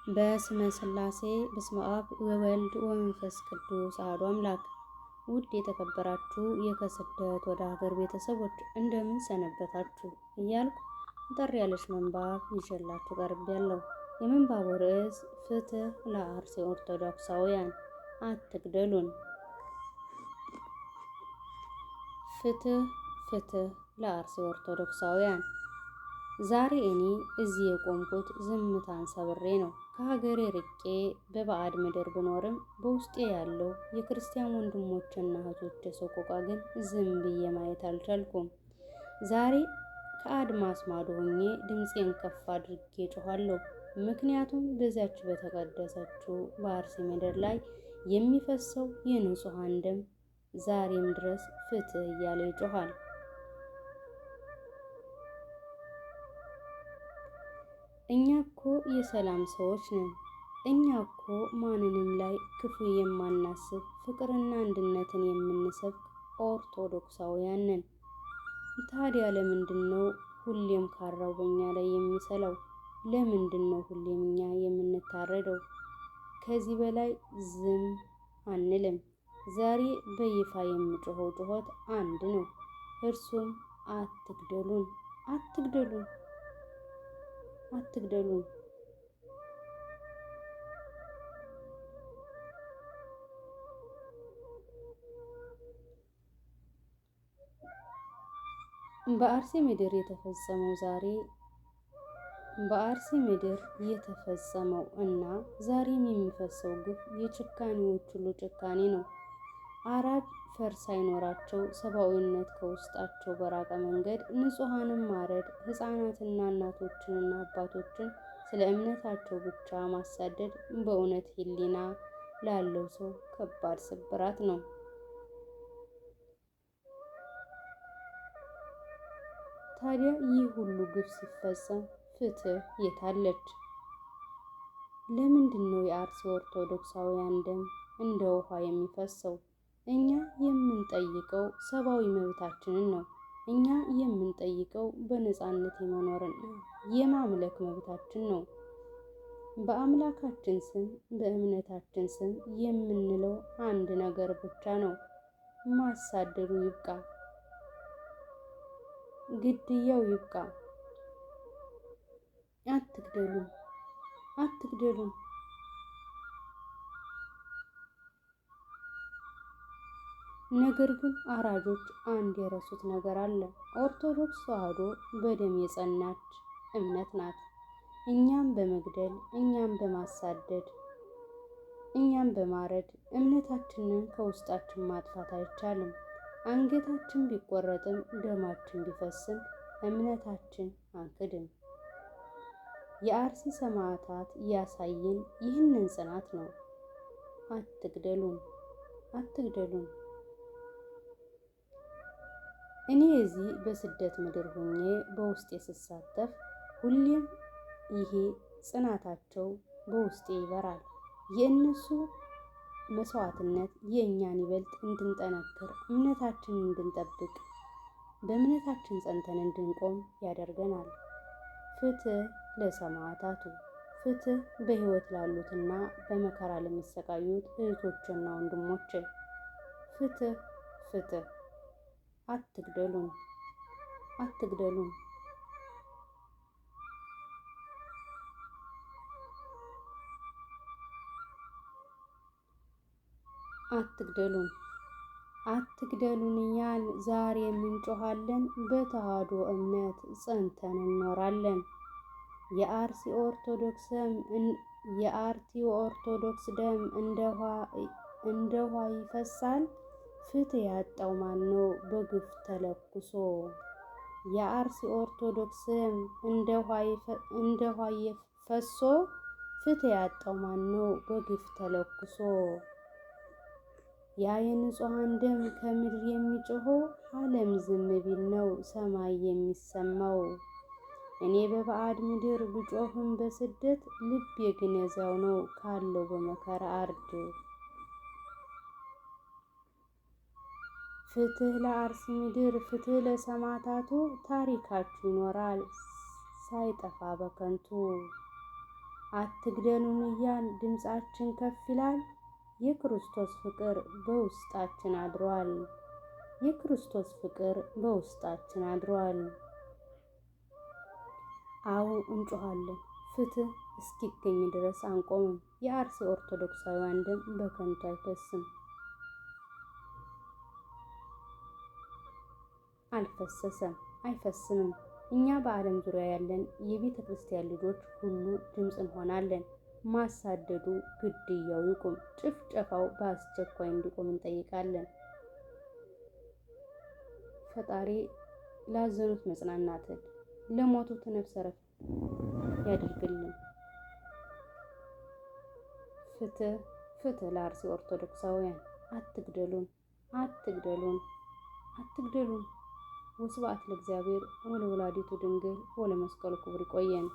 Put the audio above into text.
በስመ ሥላሴ በስመ አብ ወወልድ ወመንፈስ ቅዱስ አሐዱ አምላክ። ውድ የተከበራችሁ የከስደት ወደ ሀገር ቤተሰቦች እንደምን ሰነበታችሁ እያልኩ ጠር ያለች ምንባብ ይዤላችሁ ቀርቤያለሁ። የምንባቡ ርዕስ ፍትሕ ለአርሲ ኦርቶዶክሳውያን አትግደሉን። ፍትሕ ፍትሕ ለአርሲ ኦርቶዶክሳውያን። ዛሬ እኔ እዚህ የቆምኩት ዝምታን ሰብሬ ነው። ከሀገሬ ርቄ በባዕድ ምድር ብኖርም በውስጤ ያለው የክርስቲያን ወንድሞችና እህቶች ሰቆቃ ግን ዝም ብዬ ማየት አልቻልኩም። ዛሬ ከአድማስ ማዶ ሆኜ ድምፄን ከፍ አድርጌ ጮኋለሁ። ምክንያቱም በዚያች በተቀደሰችው በአርሲ ምድር ላይ የሚፈሰው የንጹሐን ደም ዛሬም ድረስ ፍትሕ እያለ ይጮኻል። እኛ እኮ የሰላም ሰዎች ነን። እኛ እኮ ማንንም ላይ ክፉ የማናስብ ፍቅርና አንድነትን የምንሰብክ ኦርቶዶክሳውያን ነን። ታዲያ ለምንድን ነው ሁሌም ካራው በእኛ ላይ የሚሰላው? ለምንድን ነው ሁሌም እኛ የምንታረደው? ከዚህ በላይ ዝም አንልም። ዛሬ በይፋ የምጮኸው ጩኸት አንድ ነው። እርሱም አትግደሉን፣ አትግደሉን፣ አትግደሉን። በአርሲ ምድር የተፈጸመው እና ዛሬም የሚፈሰው ግፍ የጭካኔዎች ሁሉ ጭካኔ ነው። አራጅ ፈር ሳይኖራቸው ሰብአዊነት ከውስጣቸው በራቀ መንገድ ንጹሐንን ማረድ፣ ሕፃናትና እናቶችንና አባቶችን ስለ እምነታቸው ብቻ ማሳደድ በእውነት ሕሊና ላለው ሰው ከባድ ስብራት ነው። ታዲያ ይህ ሁሉ ግፍ ሲፈጸም ፍትሕ የታለች? ለምንድን ነው የአርሲ ኦርቶዶክሳውያን ደም እንደ ውሃ የሚፈሰው? እኛ የምንጠይቀው ሰብአዊ መብታችንን ነው። እኛ የምንጠይቀው በነፃነት የመኖርና የማምለክ መብታችን ነው። በአምላካችን ስም በእምነታችን ስም የምንለው አንድ ነገር ብቻ ነው። ማሳደዱ ይብቃ፣ ግድያው ይብቃ። አትግደሉን፣ አትግደሉን። ነገር ግን አራጆች አንድ የረሱት ነገር አለ። ኦርቶዶክስ ተዋሕዶ በደም የጸናች እምነት ናት። እኛም በመግደል እኛም በማሳደድ እኛም በማረድ እምነታችንን ከውስጣችን ማጥፋት አይቻልም። አንገታችን ቢቆረጥም ደማችን ቢፈስም እምነታችን አንክድም። የአርሲ ሰማዕታት ያሳየን ይህንን ጽናት ነው። አትግደሉን፣ አትግደሉን። እኔ እዚህ በስደት ምድር ሆኜ በውስጤ ስሳተፍ ሁሌም ይሄ ጽናታቸው በውስጤ ይበራል። የእነሱ መስዋዕትነት የእኛን ይበልጥ እንድንጠነክር፣ እምነታችንን እንድንጠብቅ፣ በእምነታችን ጸንተን እንድንቆም ያደርገናል። ፍትሕ ለሰማዕታቱ፣ ፍትሕ በሕይወት ላሉትና በመከራ ለሚሰቃዩት እህቶችና ወንድሞች፣ ፍትሕ ፍትሕ። አትግደሉን፣ አትግደሉን። አትግደሉን፣ አትግደሉን እያል ዛሬ እንጮኻለን። በተዋሕዶ እምነት ጸንተን እንኖራለን። የአርሲ ኦርቶዶክስ ደም እንደ ውሃ ይፈሳል። ፍትሕ ያጣው ማን ነው በግፍ ተለኩሶ? የአርሲ ኦርቶዶክስ ደም እንደ ውሃ ፈሶ ፍትሕ ያጣው ማን ነው በግፍ ተለኩሶ? ያ የንጹሐን ደም ከምድር የሚጮኸው ዓለም ዝም ቢል ነው ሰማይ የሚሰማው። እኔ በባዕድ ምድር ብጮህም በስደት ልቤ ግን የዚያው ነው ካለው በመከራ አርድ። ፍትሕ ለአርሲ ምድር፣ ፍትሕ ለሰማዕታቱ፣ ታሪካችሁ ይኖራል ሳይጠፋ በከንቱ። አትግደሉን እያል ድምፃችን ከፍ ይላል። የክርስቶስ ፍቅር በውስጣችን አድሯል። የክርስቶስ ፍቅር በውስጣችን አድሯል። አዎ እንጮኻለን። ፍትህ እስኪገኝ ድረስ አንቆምም። የአርሲ ኦርቶዶክሳውያን ደም በከንቱ አይፈስም፣ አልፈሰሰም፣ አይፈስምም። እኛ በዓለም ዙሪያ ያለን የቤተ ክርስቲያን ልጆች ሁሉ ድምፅ እንሆናለን። ማሳደዱ፣ ግድያው ይቁም። ጭፍጨፋው በአስቸኳይ እንዲቆም እንጠይቃለን። ፈጣሪ ላዘኑት መጽናናትን፣ ለሞቱት ነፍስ ዕረፍት ያድርግልን። ፍትህ ፍትህ ለአርሲ ኦርቶዶክሳውያን። አትግደሉን፣ አትግደሉን፣ አትግደሉን። ወስብሐት ለእግዚአብሔር ወለወላዲቱ ድንግል ወለመስቀሉ ክቡር። ይቆየን።